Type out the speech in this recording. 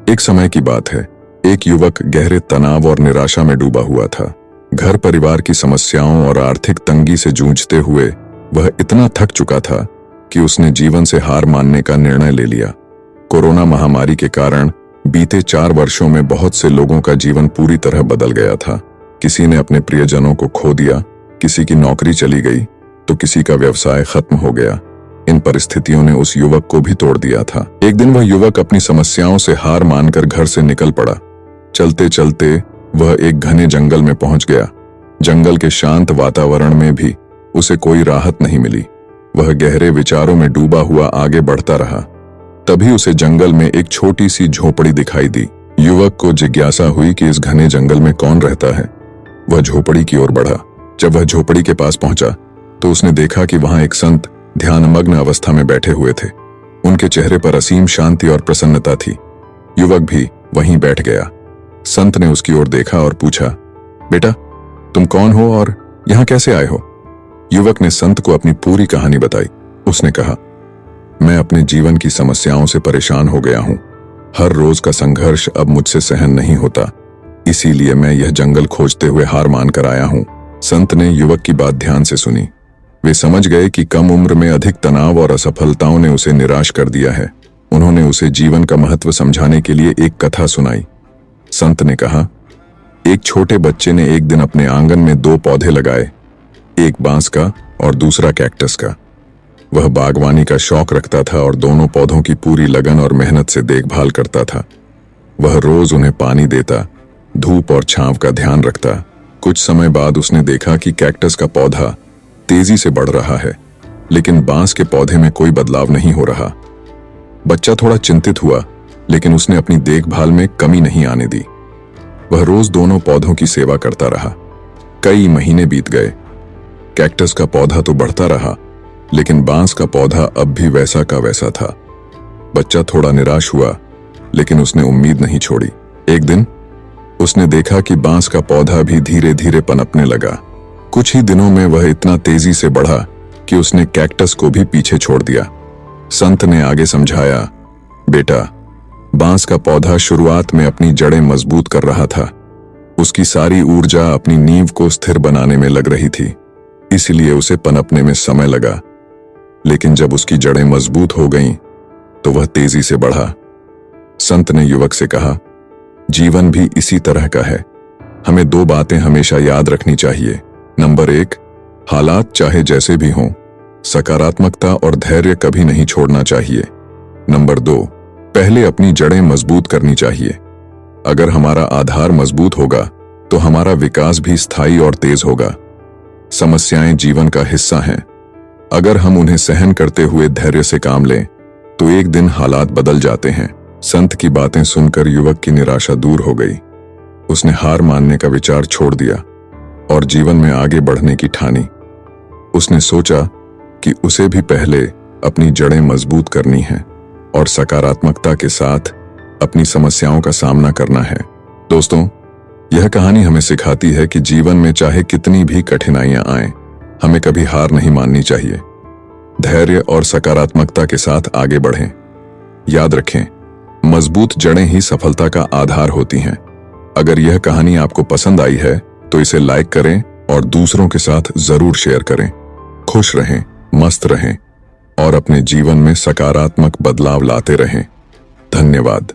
एक समय की बात है। एक युवक गहरे तनाव और निराशा में डूबा हुआ था। घर परिवार की समस्याओं और आर्थिक तंगी से जूझते हुए वह इतना थक चुका था कि उसने जीवन से हार मानने का निर्णय ले लिया। कोरोना महामारी के कारण बीते 4 वर्षों में बहुत से लोगों का जीवन पूरी तरह बदल गया था। किसी ने अपने प्रियजनों को खो दिया, किसी की नौकरी चली गई तो किसी का व्यवसाय खत्म हो गया। इन परिस्थितियों ने उस युवक को भी तोड़ दिया था। एक दिन वह युवक अपनी समस्याओं से हार मानकर घर से निकल पड़ा। चलते चलते वह एक घने जंगल में पहुंच गया। जंगल के शांत वातावरण में भी उसे कोई राहत नहीं मिली। वह गहरे विचारों में डूबा हुआ आगे बढ़ता रहा। तभी उसे जंगल में एक छोटी सी झोपड़ी दिखाई दी। युवक को जिज्ञासा हुई कि इस घने जंगल में कौन रहता है। वह झोपड़ी की ओर बढ़ा। जब वह झोपड़ी के पास पहुंचा तो उसने देखा कि वहां एक संत ध्यानमग्न अवस्था में बैठे हुए थे। उनके चेहरे पर असीम शांति और प्रसन्नता थी। युवक भी वहीं बैठ गया। संत ने उसकी ओर देखा और पूछा, बेटा, तुम कौन हो और यहां कैसे आए हो? युवक ने संत को अपनी पूरी कहानी बताई। उसने कहा, मैं अपने जीवन की समस्याओं से परेशान हो गया हूं। हर रोज का संघर्ष अब मुझसे सहन नहीं होता, इसीलिए मैं यह जंगल खोजते हुए हार मानकर आया हूं। संत ने युवक की बात ध्यान से सुनी। वे समझ गए कि कम उम्र में अधिक तनाव और असफलताओं ने उसे निराश कर दिया है। उन्होंने उसे जीवन का महत्व समझाने के लिए एक कथा सुनाई। संत ने कहा, एक छोटे बच्चे ने एक दिन अपने आंगन में 2 पौधे लगाए, एक बांस का और दूसरा कैक्टस का। वह बागवानी का शौक रखता था और दोनों पौधों की पूरी लगन और मेहनत से देखभाल करता था। वह रोज उन्हें पानी देता, धूप और छांव का ध्यान रखता। कुछ समय बाद उसने देखा कि कैक्टस का पौधा तेजी से बढ़ रहा है, लेकिन बांस के पौधे में कोई बदलाव नहीं हो रहा। बच्चा थोड़ा चिंतित हुआ, लेकिन उसने अपनी देखभाल में कमी नहीं आने दी। वह रोज दोनों पौधों की सेवा करता रहा। कई महीने बीत गए। कैक्टस का पौधा तो बढ़ता रहा, लेकिन बांस का पौधा अब भी वैसा का वैसा था। बच्चा थोड़ा निराश हुआ, लेकिन उसने उम्मीद नहीं छोड़ी। एक दिन उसने देखा कि बांस का पौधा भी धीरे धीरे पनपने लगा। कुछ ही दिनों में वह इतना तेजी से बढ़ा कि उसने कैक्टस को भी पीछे छोड़ दिया। संत ने आगे समझाया, बेटा, बांस का पौधा शुरुआत में अपनी जड़ें मजबूत कर रहा था। उसकी सारी ऊर्जा अपनी नींव को स्थिर बनाने में लग रही थी, इसलिए उसे पनपने में समय लगा। लेकिन जब उसकी जड़ें मजबूत हो गईं, तो वह तेजी से बढ़ा। संत ने युवक से कहा, जीवन भी इसी तरह का है। हमें 2 बातें हमेशा याद रखनी चाहिए। नंबर 1, हालात चाहे जैसे भी हों, सकारात्मकता और धैर्य कभी नहीं छोड़ना चाहिए। नंबर 2, पहले अपनी जड़ें मजबूत करनी चाहिए। अगर हमारा आधार मजबूत होगा तो हमारा विकास भी स्थायी और तेज होगा। समस्याएं जीवन का हिस्सा हैं। अगर हम उन्हें सहन करते हुए धैर्य से काम लें तो एक दिन हालात बदल जाते हैं। संत की बातें सुनकर युवक की निराशा दूर हो गई। उसने हार मानने का विचार छोड़ दिया और जीवन में आगे बढ़ने की ठानी। उसने सोचा कि उसे भी पहले अपनी जड़ें मजबूत करनी हैं और सकारात्मकता के साथ अपनी समस्याओं का सामना करना है। दोस्तों, यह कहानी हमें सिखाती है कि जीवन में चाहे कितनी भी कठिनाइयां आएं, हमें कभी हार नहीं माननी चाहिए। धैर्य और सकारात्मकता के साथ आगे बढ़ें। याद रखें, मजबूत जड़ें ही सफलता का आधार होती हैं। अगर यह कहानी आपको पसंद आई है तो इसे लाइक करें और दूसरों के साथ जरूर शेयर करें। खुश रहें, मस्त रहें और अपने जीवन में सकारात्मक बदलाव लाते रहें। धन्यवाद।